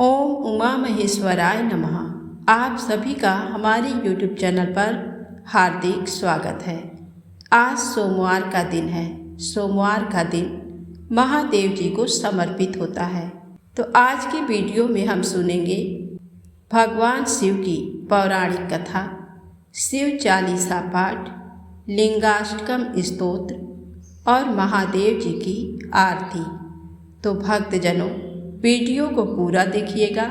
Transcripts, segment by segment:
ओम उमा महेश्वराय नमः। आप सभी का हमारे YouTube चैनल पर हार्दिक स्वागत है। आज सोमवार का दिन है। सोमवार का दिन महादेव जी को समर्पित होता है। तो आज की वीडियो में हम सुनेंगे भगवान शिव की पौराणिक कथा, शिव चालीसा पाठ, लिंगाष्टकम स्तोत्र और महादेव जी की आरती। तो भक्तजनों, वीडियो को पूरा देखिएगा।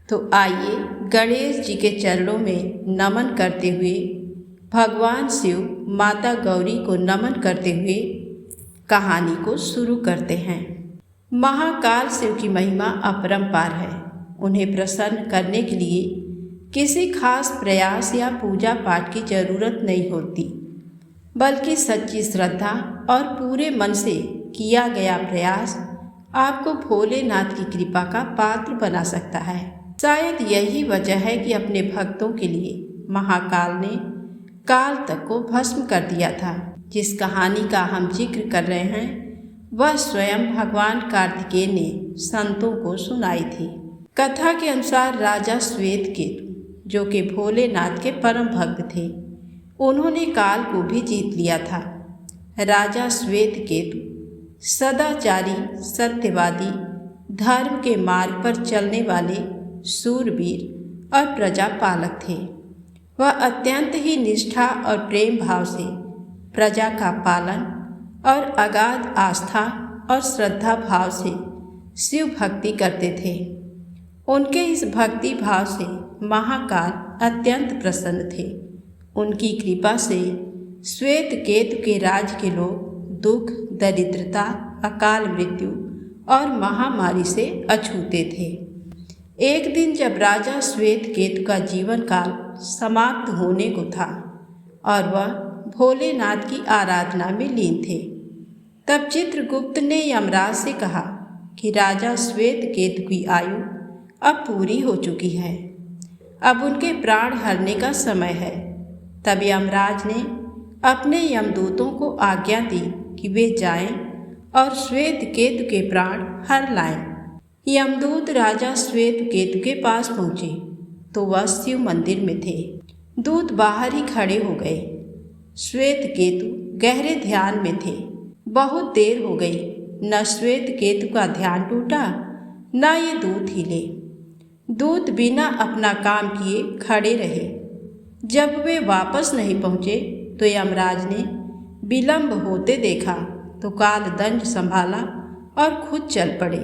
तो आइए गणेश जी के चरणों में नमन करते हुए, भगवान शिव माता गौरी को नमन करते हुए कहानी को शुरू करते हैं। महाकाल शिव की महिमा अपरंपार है। उन्हें प्रसन्न करने के लिए किसी खास प्रयास या पूजा पाठ की जरूरत नहीं होती, बल्कि सच्ची श्रद्धा और पूरे मन से किया गया प्रयास आपको भोलेनाथ की कृपा का पात्र बना सकता है। शायद यही वजह है कि अपने भक्तों के लिए महाकाल ने काल तक को भस्म कर दिया था। जिस कहानी का हम जिक्र कर रहे हैं वह स्वयं भगवान कार्तिकेय ने संतों को सुनाई थी। कथा के अनुसार राजा श्वेतकेतु, जो कि भोलेनाथ के परम भक्त थे, उन्होंने काल को भी जीत लिया था। राजा श्वेतकेतु सदाचारी, सत्यवादी, धर्म के मार्ग पर चलने वाले शूरवीर और प्रजापालक थे। वह अत्यंत ही निष्ठा और प्रेम भाव से प्रजा का पालन और अगाध आस्था और श्रद्धा भाव से शिव भक्ति करते थे। उनके इस भक्ति भाव से महाकाल अत्यंत प्रसन्न थे। उनकी कृपा से श्वेतकेतु के राज्य के लोग दुख, दरिद्रता, अकाल मृत्यु और महामारी से अछूते थे। एक दिन जब राजा श्वेतकेतु का जीवन काल समाप्त होने को था और वह भोलेनाथ की आराधना में लीन थे, तब चित्रगुप्त ने यमराज से कहा कि राजा श्वेतकेतु की आयु अब पूरी हो चुकी है, अब उनके प्राण हरने का समय है। तब यमराज ने अपने यमदूतों को आज्ञा दी कि वे जाएं और श्वेतकेतु के प्राण हर लाएं। यमदूत राजा श्वेतकेतु के पास पहुँचे तो वह शिव मंदिर में थे। दूत बाहर ही खड़े हो गए। श्वेतकेतु गहरे ध्यान में थे। बहुत देर हो गई, न श्वेतकेतु का ध्यान टूटा न ये दूत हिले। दूत बिना अपना काम किए खड़े रहे। जब वे वापस नहीं पहुँचे तो यमराज ने विलंब होते देखा तो काल दंड संभाला और खुद चल पड़े।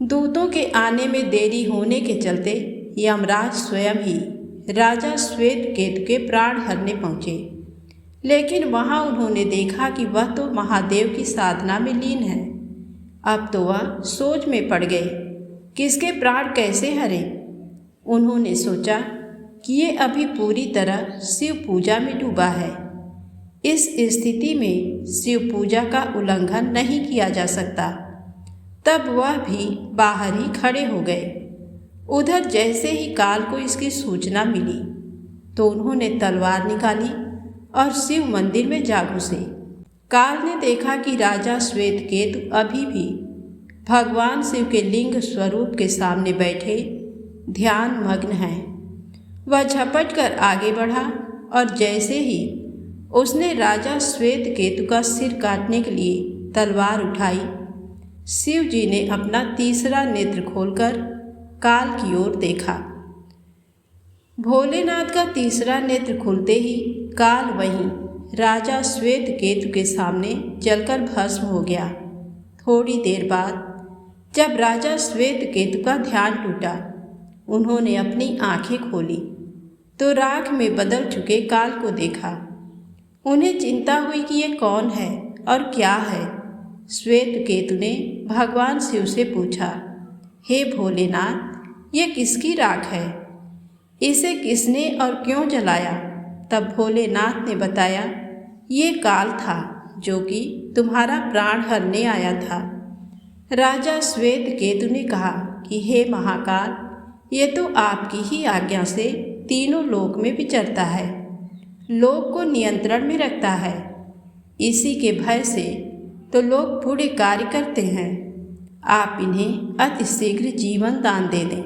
दूतों के आने में देरी होने के चलते यमराज स्वयं ही राजा श्वेतकेतु के प्राण हरने पहुँचे। लेकिन वहाँ उन्होंने देखा कि वह तो महादेव की साधना में लीन है। अब तो वह सोच में पड़ गए, किसके प्राण कैसे हरे। उन्होंने सोचा कि ये अभी पूरी तरह शिव पूजा में डूबा है। इस स्थिति में शिव पूजा का उल्लंघन नहीं किया जा सकता। तब वह भी बाहर ही खड़े हो गए। उधर जैसे ही काल को इसकी सूचना मिली तो उन्होंने तलवार निकाली और शिव मंदिर में जा घुसे। काल ने देखा कि राजा श्वेतकेतु अभी भी भगवान शिव के लिंग स्वरूप के सामने बैठे ध्यान मग्न हैं। वह झपट कर आगे बढ़ा और जैसे ही उसने राजा श्वेतकेतु का सिर काटने के लिए तलवार उठाई, शिव जी ने अपना तीसरा नेत्र खोलकर काल की ओर देखा। भोलेनाथ का तीसरा नेत्र खुलते ही काल वहीं राजा श्वेतकेतु के सामने जलकर भस्म हो गया। थोड़ी देर बाद जब राजा श्वेतकेतु का ध्यान टूटा, उन्होंने अपनी आंखें खोली तो राख में बदल चुके काल को देखा। उन्हें चिंता हुई कि ये कौन है और क्या है। श्वेतकेतु ने भगवान शिव से पूछा, हे भोलेनाथ, ये किसकी राख है? इसे किसने और क्यों जलाया? तब भोलेनाथ ने बताया, ये काल था जो कि तुम्हारा प्राण हरने आया था। राजा श्वेतकेतु ने कहा कि हे महाकाल, ये तो आपकी ही आज्ञा से तीनों लोक में विचरता है, लोक को नियंत्रण में रखता है। इसी के भय से तो लोग बुरे कार्य करते हैं। आप इन्हें अतिशीघ्र जीवन दान दे दें।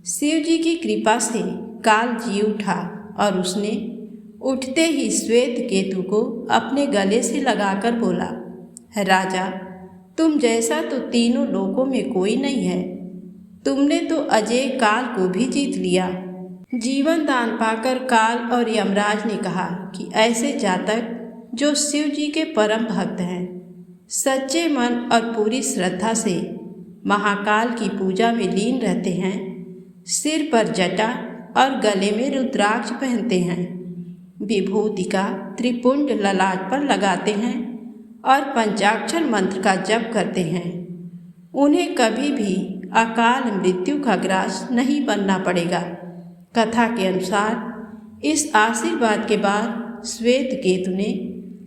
शिव जी की कृपा से काल जी उठा और उसने उठते ही श्वेत केतु को अपने गले से लगाकर बोला, राजा, तुम जैसा तो तीनों लोकों में कोई नहीं है। तुमने तो अजय काल को भी जीत लिया। जीवन दान पाकर काल और यमराज ने कहा कि ऐसे जातक जो शिव जी के परम भक्त हैं, सच्चे मन और पूरी श्रद्धा से महाकाल की पूजा में लीन रहते हैं, सिर पर जटा और गले में रुद्राक्ष पहनते हैं, विभूति का त्रिपुंड ललाट पर लगाते हैं और पंचाक्षर मंत्र का जप करते हैं, उन्हें कभी भी अकाल मृत्यु का ग्रास नहीं बनना पड़ेगा। कथा के अनुसार इस आशीर्वाद के बाद श्वेत केतु ने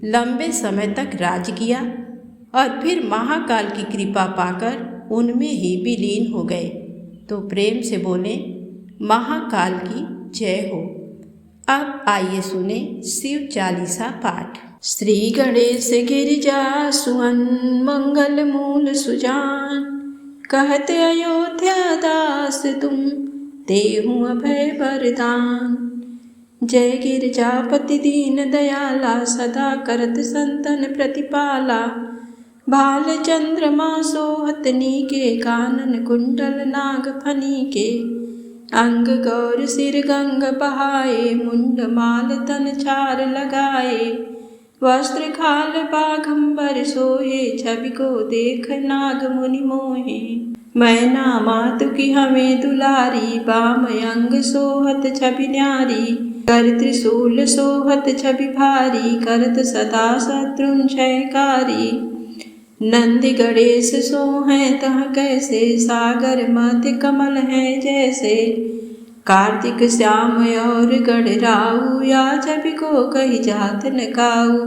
लंबे समय तक राज किया और फिर महाकाल की कृपा पाकर उनमें ही विलीन हो गए। तो प्रेम से बोले, महाकाल की जय हो। अब आइए सुने शिव चालीसा पाठ। श्री गणेश गिरिजा सुवन मंगल मूल सुजान, कहते अयोध्या दास तुम देहु अभय वरदान। जय गिरिजापति दीन दयाला, सदा करत संतन प्रतिपाला। भाल चंद्रमा सोहत नीके, कानन कुंडल नाग फनी के। अंग गौर सिर गंग बहाए, मुंड माल तन छार लगाए। वस्त्र खाल बाघंबर सोहे, छवि को देख नाग मुनि मोहे। मैना मातु की हमें दुलारी, बाम अंग सोहत छवि न्यारी। कर त्रिशूल सोहत छवि भारी, करत सदा शत्रुन क्षयकारी। नंदी गणेश सोहें तह कैसे, सागर मध्य कमल है जैसे। कार्तिक श्याम और गणराऊ, या छवि को कही जात न काऊ।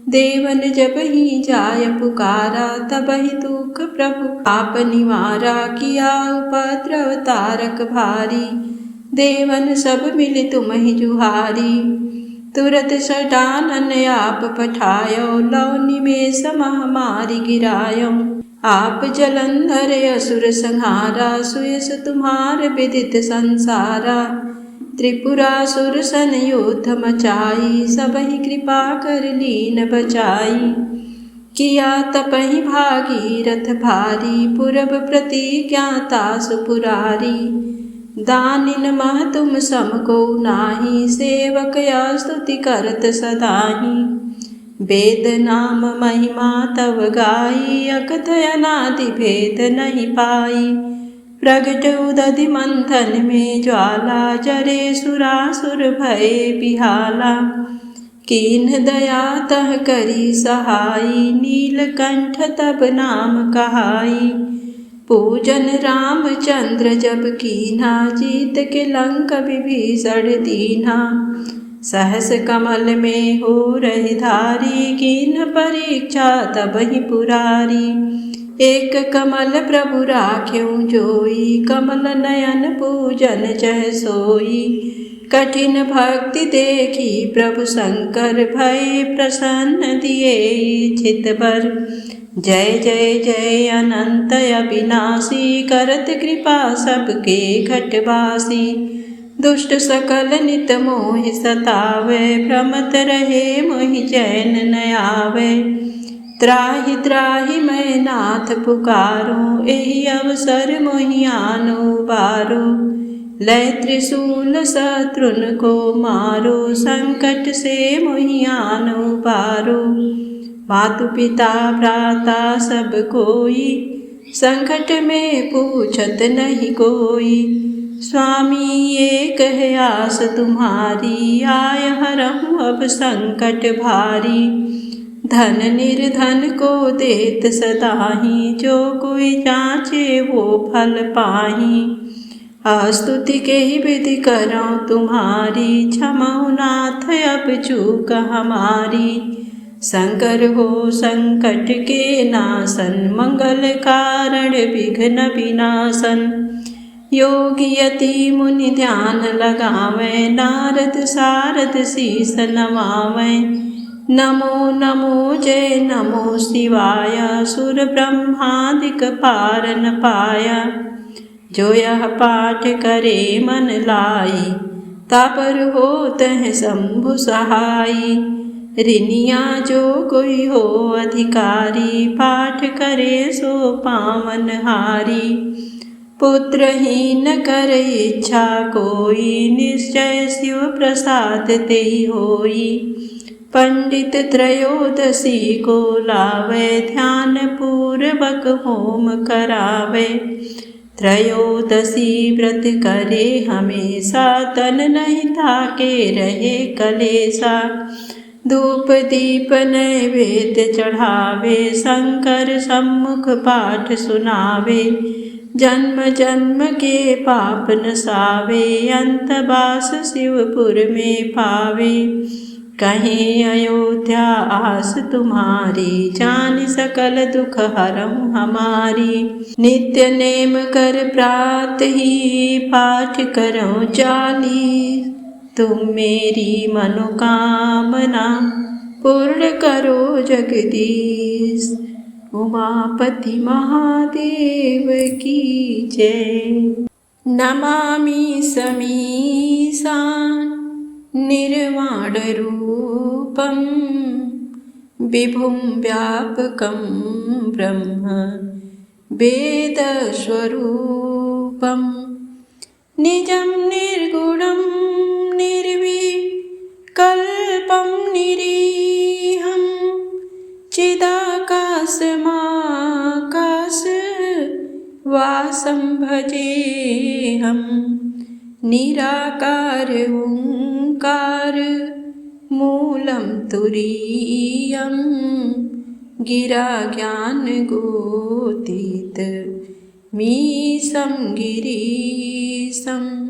देवन जब ही जाय पुकारा, तब ही दुख प्रभु आप निवारा। किया उपद्रव तारक भारी, देवन सब मिल तुम ही जुहारी। तुरत सडानन आप पठायो, लौ निमेष महामारी गिरायो। आप जलंधर असुर संहारा, सुयस तुम्हार विदित संसारा। त्रिपुरासुर सन युद्ध मचाई, सबहि कृपा कर लीन बचाई। किया तपहि भागीरथ भारी, पूरब प्रतिज्ञाता सुपुरारी। दानिन मह तुम सम को नाही, सेवक या स्तुति करत सदाहि। वेद नाम महिमा तव गाई, अकथय अनादि भेद नहीं पाई। प्रगट उदधि मंथन में ज्वाला, जरे सुरासुर भये बिहाला। कीन्ह दया तह करी सहाई, नीलकंठ तब नाम कहाई। पूजन रामचंद्र जब कीन्हा, जीत के लंक विभीषण दीन्हा। सहस कमल में हो रही धारी, कीन्ह परीक्षा तब ही पुरारी। एक कमल प्रभु राख्यों जोई, कमल नयन पूजन चह सोई। कठिन भक्ति देखी प्रभु शंकर, भय प्रसन्न दिए चित बर। जय जय जय अनंत अविनाशी, करत कृपा सबके घटवासी। दुष्ट सकल नित मोहि सतावे, भ्रमत रहे मोहि चैन न आवे। त्राहि त्राहि मैं नाथ पुकारूं, एहि अवसर मोहि आनो बारो। लय त्रिशूल शत्रुन को मारो, संकट से मोहि आनो बारो। मातु पिता भ्राता सब कोई, संकट में पूछत नहीं कोई। स्वामी एक है आस तुम्हारी, आय हरहूँ अब संकट भारी। धन निर्धन को देत सदाही, जो कोई जांचे वो फल पाही। स्तुति के ही विधि करो तुम्हारी, क्षमौ नाथ अब चूक हमारी। शंकर हो संकट के नाशन, मंगल कारण विघ्न विनाशन। योगी यति मुनि ध्यान लगावें, नारद सारद शीस नवावें। नमो नमो जय नमो शिवाय सुर ब्रह्मादिक पार न पाया। जो यह पाठ करे मन लाई तापर होत है शंभु सहाई। ऋनिया जो कोई हो अधिकारी पाठ करे सो पावन हारी। पुत्रहीन कर इच्छा कोई निश्चय शिव प्रसाद तेहि होई। पंडित त्रयोदशी को लावे ध्यान पूर्वक होम करावे। त्रयोदशी व्रत करे हमेशा तन नहीं थाके रहे कलेसा। धूप दीप नैवेद्य चढ़ावे शंकर सम्मुख पाठ सुनावे। जन्म जन्म के पाप नसावे अंत बास शिवपुर में पावे। कहीं अयोध्या आस तुम्हारी जान सकल दुख हरम हमारी। नित्य नेम कर प्रात ही पाठ करो चाली। तुम मेरी मनोकामना पूर्ण करो जगदीश। उमापति महादेव की जय। नमामि समीशान निर्वाण रूपं विभुं व्यापकं ब्रह्म वेदस्वरूपं। निजं निर्गुणं निर्विकल्पं निरीहं चिदाकाशमाकाशवासं भजेऽहं। निराकार ओंकार मूलं तुरीयं गिरा ज्ञान गोतीत मीशं गिरीशं।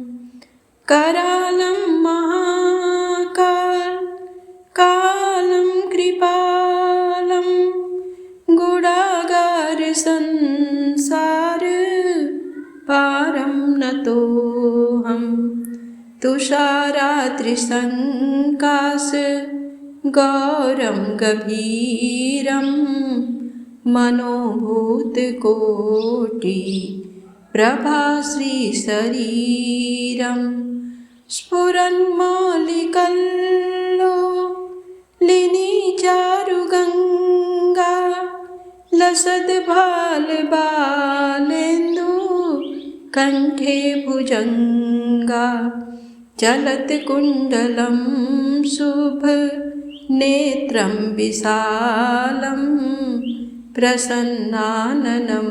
करालं महाकाल कालं कृपालं गुणागार संसार पारं नतोऽहं। तुषाराद्रिसङ्काश गौरं गभीरं मनोभूतकोटि प्रभाश्रीशरीरं। स्फुरन्मौलिकल्लोलिनी चारुगङ्गा लसद्भालबालेन्दु कण्ठे भुजङ्गा। चलत्कुण्डलं शुभनेत्रं विशालं प्रसन्नाननं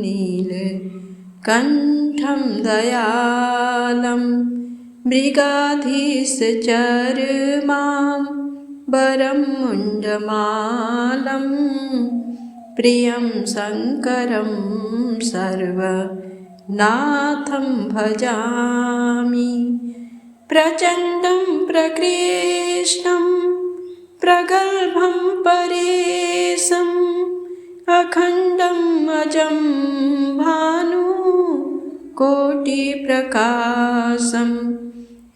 नीलकण्ठं दयालं। मृगाधीशचर्मां वरं मुण्डमालं प्रियं शङ्करं सर्वनाथं भजामि। प्रचण्डं प्रकृष्णं प्रगल्भं परेशम् अखण्डम् अजं भानु कोटिप्रकाशं।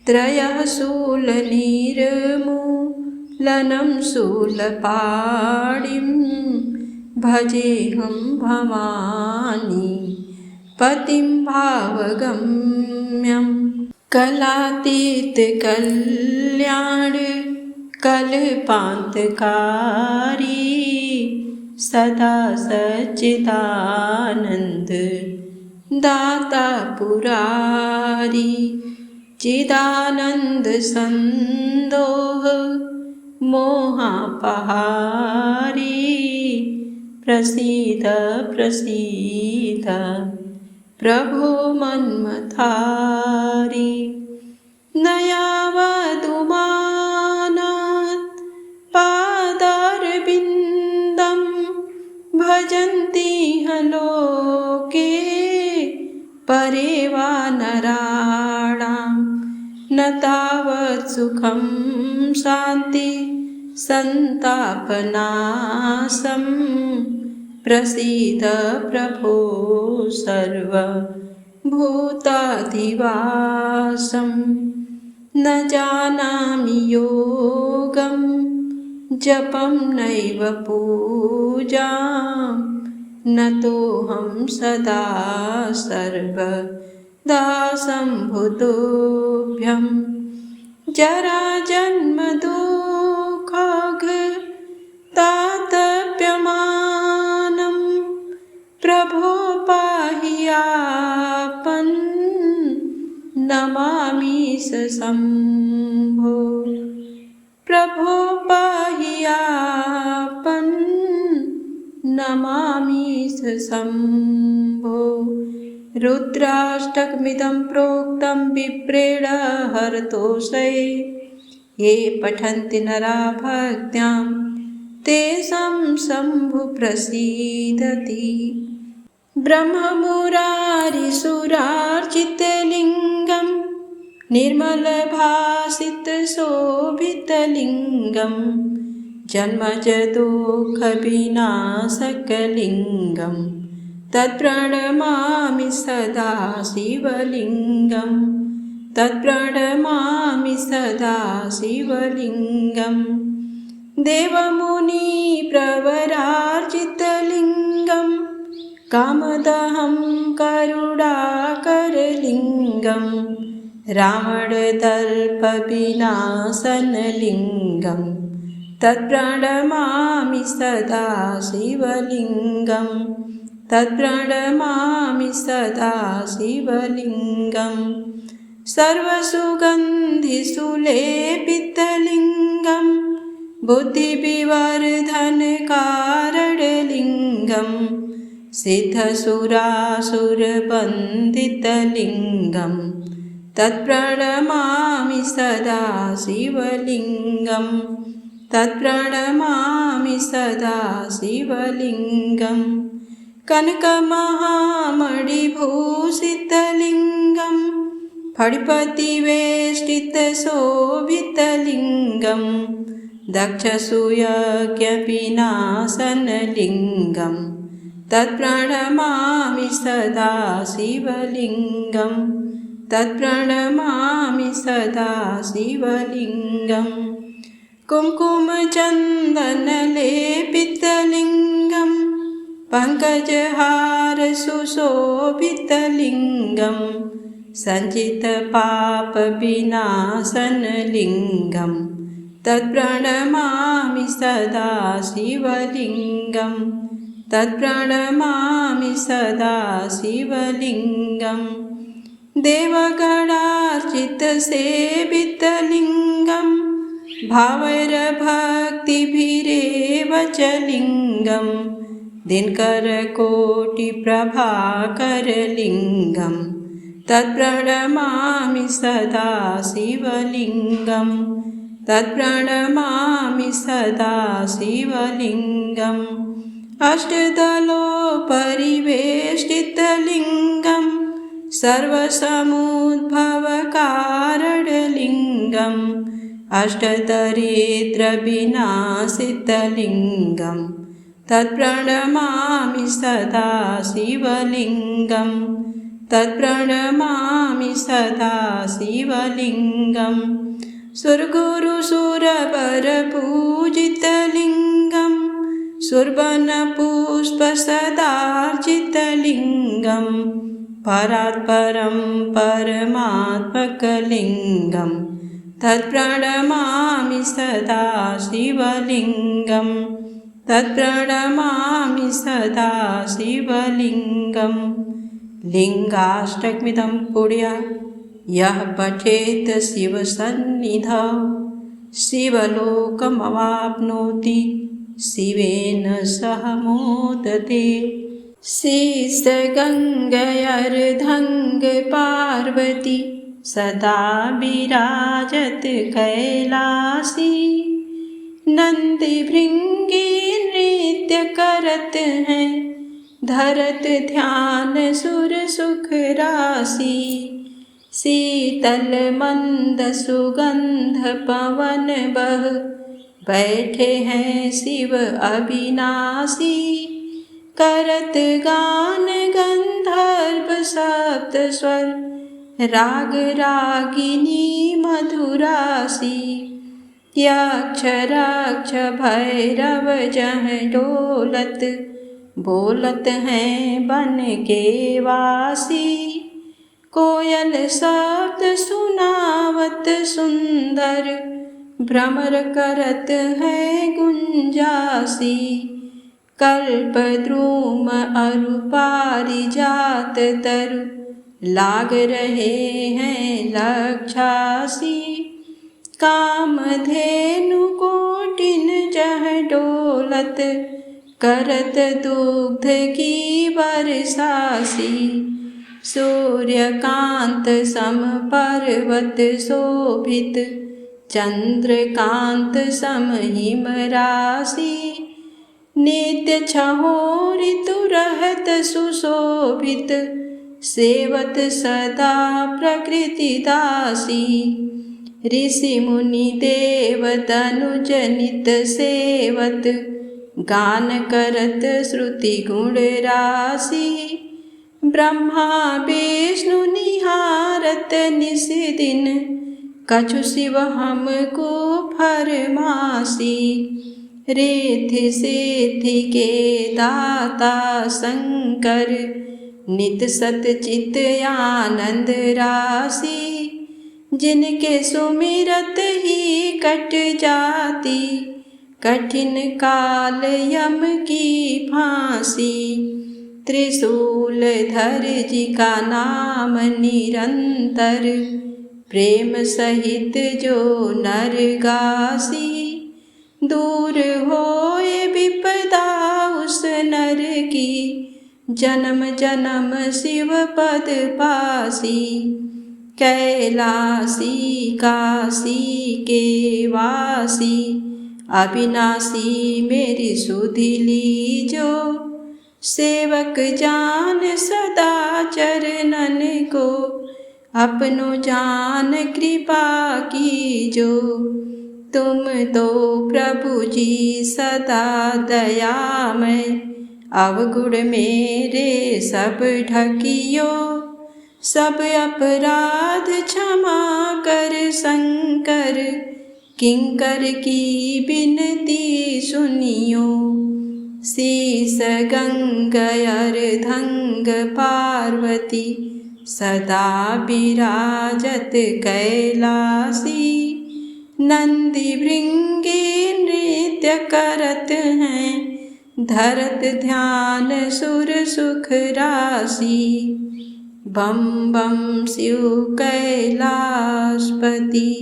त्रयः शूलनिर्मूलनं शूलपाणिं भजेऽहं भवानी पतिं भावगम्यं। कलातीत कल्याण कल्पान्तकारी सदा सच्चिदानन्द दाता पुरारी। चिदानन्द संदोह मोहापहारी प्रसीद प्रसीद प्रभो मन्मथारी। न यावदुमानात् पादारविन्दं भजन्ति ह लोके परे वा नराणां न तावत् सुखं शान्ति संतापनाशं। प्रसीद प्रभो सर्वभूताधिवासं। न जानामि योगं जपं नैव पूजां नतोऽहं सदा सर्वदा सम्भुतोऽभ्यं जराजन्मदुःखाघातातप्यमानं प्रभो पाहि आपन् नमामि शम्भो। प्रभो पाहि आपन् नमामि शम्भो। रुद्राष्टकमिदं प्रोक्तं विप्रेण हरतोषे ये पठन्ति नरा भक्त्यां तेषां शम्भु प्रसीदति। ब्रह्ममुरारिसुरार्चितलिङ्गं निर्मलभासितशोभितलिङ्गं जन्मजदुःखविनाशकलिङ्गं तत्प्रणमामि सदा शिवलिङ्गं तत्प्रणमामि सदा शिवलिङ्गं। देवमुनिप्रवरार्चितलिङ्गं कामदहं करुणाकरलिङ्गं रावणदर्पविनाशनलिङ्गं तत्प्रणमामि सदा शिवलिङ्गं तत्प्रणमामि सदा शिवलिङ्गं। सर्वसुगन्धिसुलेपितलिङ्गं बुद्धिविवर्धनकारणलिङ्गं सिद्धसुरासुरवन्दितलिङ्गं तत्प्रणमामि सदा शिवलिङ्गं तत्प्रणमामि सदा शिवलिङ्गं। कनकमहामणिभूषितलिङ्गं फणिपतिवेष्टितशोभितलिङ्गं दक्षसूयज्ञविनाशनलिङ्गं तत्प्रणमामि सदा शिवलिङ्गं तत्प्रणमामि सदा शिवलिङ्गं। कुङ्कुमचन्दनलेपितलिङ्गं पङ्कजहारसुशोभितलिङ्गं सञ्चितपापविनाशनलिङ्गं तत्प्रणमामि सदा शिवलिङ्गं तत्प्रणमामि सदा शिवलिङ्गं। देवगणार्चितसेवितलिङ्गं भावैर्भक्तिभिरेव च लिङ्गं दिनकरकोटिप्रभाकरलिङ्गं तत्प्रणमामि सदा शिवलिङ्गं तत्प्रणमामि सदा शिवलिङ्गम्। अष्टदलोपरिवेष्टितलिङ्गं सर्वसमुद्भवकारणलिङ्गम् अष्टदरिद्रविनाशितलिङ्गं तत्प्रणमामि सदा शिवलिङ्गं तत्प्रणमामि सदा शिवलिङ्गं। सुरगुरुसुरवरपूजितलिङ्गं सुरवनपुष्पसदार्चितलिङ्गं परात्परं परमात्मकलिङ्गं तत्प्रणमामि सदा शिवलिङ्गं तत्प्रणमामि सदा शिवलिङ्गं। लिङ्गाष्टकमिदं पुण्य यः पठेत् शिवसन्निधौ शिवलोकमवाप्नोति शिवेन सह मोदते। शेषगङ्गयर्धङ्गपार्वती सदा विराजत कैलासी नंदीभृंगी नृत्य करत हैं धरत ध्यान सुर सुख राशि। शीतल मंद सुगंध पवन बह बैठे हैं शिव अविनाशी। करत गान गंधर्व सप्त स्वर राग रागिनी मधुरासी। यक्ष रक्ष भैरव जह डोलत, बोलत हैं बन के वासी। कोयल शब्द सुनावत सुंदर, भ्रमर करत है गुंजासी। कल्पद्रुम अरु पारिजात तरु, लाग रहे हैं लक्षासी। कामधेनु कोटिन जह डोलत, करत दुग्ध की बरसासी। सूर्यकांत सम पर्वत शोभित, चंद्रकांत सम हिम राशि। नित्य छहो ऋतु रहत सुशोभित, सेवत सदा प्रकृति दासी। ऋषि मुनि देव तनुज नित सेवत, गान करत श्रुति गुण राशि। ब्रह्मा विष्णु निहारत निस दिन, कछु शिव हमको फरमासी। रिद्धि सिद्धि के दाता शंकर, नित सत चित आनंद राशि। जिनके सुमिरत ही कट जाती, कठिन काल यम की फांसी। त्रिशूल धर जी का नाम निरंतर, प्रेम सहित जो नर गासी। दूर होए विपदा उस नर की, जन्म जन्म शिव पद पासी। कैलासी काशी के वासी, अविनाशी मेरी सुधि लीजो। सेवक जान सदा चरणन को, अपनो जान कृपा कीजो। तुम तो प्रभु जी सदा दयामय, अवगुण मेरे सब ढकियो। सब अपराध क्षमा कर शंकर, किंकर की बिनती सुनियो। शीस गंगा अर्धंग पार्वती, सदा विराजत कैलासी। नंदी भृंगी नृत्य करत हैं, धरत ध्यान सुर सुख राशि। बम बम शिव कैलाशपति,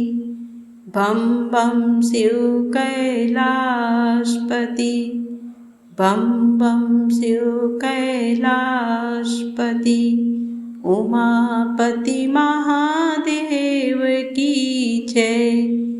बम बम शिव कैलाशपति, बम बम शिव कैलाशपति। उमापति महादेव की जय।